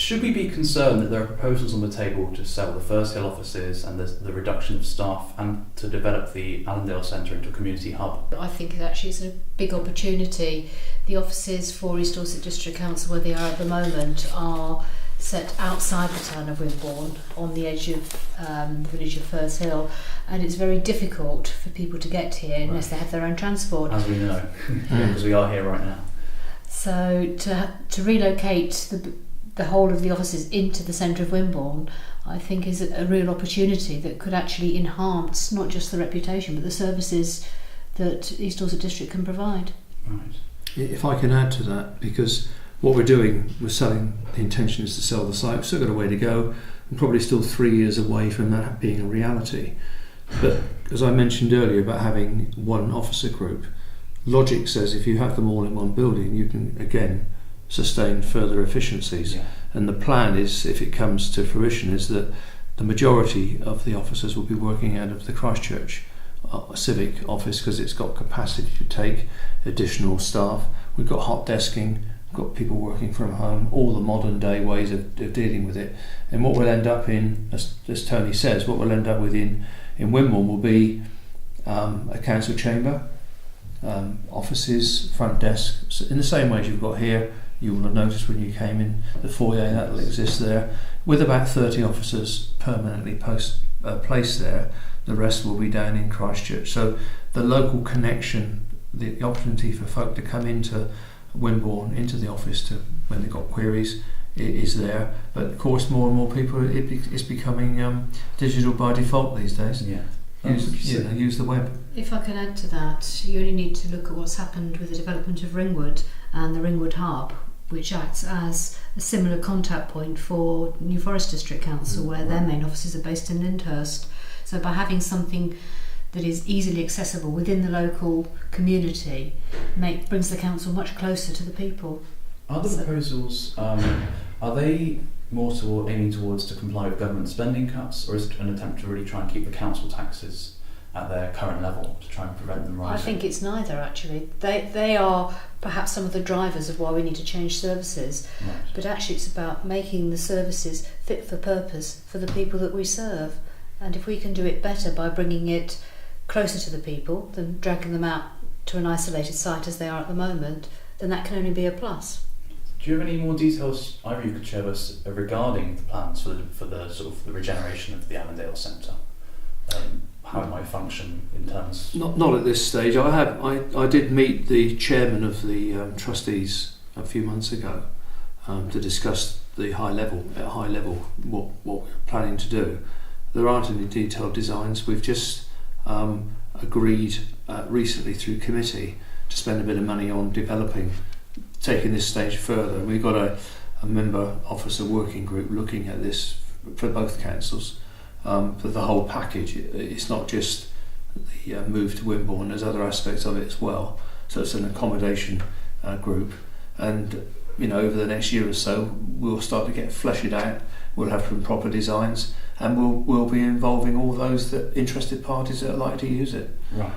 Should we be concerned that there are proposals on the table to sell the Furzehill offices and the reduction of staff and to develop the Allendale Centre into a community hub? I think actually it's a big opportunity. The offices for East Dorset District Council, where they are at the moment, are set outside the town of Wimborne, on the edge of the village of Furzehill, and it's very difficult for people to get here unless they have their own transport. As we know, because we are here right now. So to relocate the whole of the offices into the centre of Wimborne, I think is a real opportunity that could actually enhance not just the reputation but the services that East Dorset District can provide. Right. If I can add to that, because what we're doing, we're selling, the intention is to sell the site. We've still got a way to go and probably still 3 years away from that being a reality. But as I mentioned earlier about having one officer group, logic says if you have them all in one building, you can again sustain further efficiencies. Yeah. And the plan is, if it comes to fruition, is that the majority of the officers will be working out of the Christchurch civic office because it's got capacity to take additional staff. We've got hot desking, we've got people working from home, all the modern day ways of dealing with it. And what we'll end up in, as Tony says, what we'll end up with in Wimborne will be a council chamber, offices, front desk, in the same way as you've got here. You will have noticed when you came in the foyer that will exist there, with about 30 officers permanently placed there. The rest will be down in Christchurch. So the local connection, the opportunity for folk to come into Wimborne, into the office to when they've got queries, is there. But of course, more and more people, it's becoming digital by default these days. Yeah. Use the web. If I can add to that, you only need to look at what's happened with the development of Ringwood and the Ringwood Hub, which acts as a similar contact point for New Forest District Council, where their main offices are based in Lyndhurst. So by having something that is easily accessible within the local community brings the council much closer to the people. Are the proposals, are they more aiming towards to comply with government spending cuts, or is it an attempt to really try and keep the council taxes at their current level to try and prevent them rising? I think it's neither, actually. They are perhaps some of the drivers of why we need to change services, Right. but actually it's about making the services fit for purpose for the people that we serve. And if we can do it better by bringing it closer to the people than dragging them out to an isolated site as they are at the moment, then that can only be a plus. Do you have any more details either you could share with us regarding the plans for the sort of the regeneration of the Allendale Centre? How it might function in terms? Not at this stage. I did meet the chairman of the trustees a few months ago to discuss at high level what we're planning to do. There aren't any detailed designs. We've just agreed recently through committee to spend a bit of money on taking this stage further. And we've got a member officer working group looking at this for both councils, for the whole package. It's not just the move to Wimborne, there's other aspects of it as well. So it's an accommodation group, and over the next year or so we'll start to get fleshed out. We'll have some proper designs, and we'll be involving all those interested parties that are likely to use it. Right.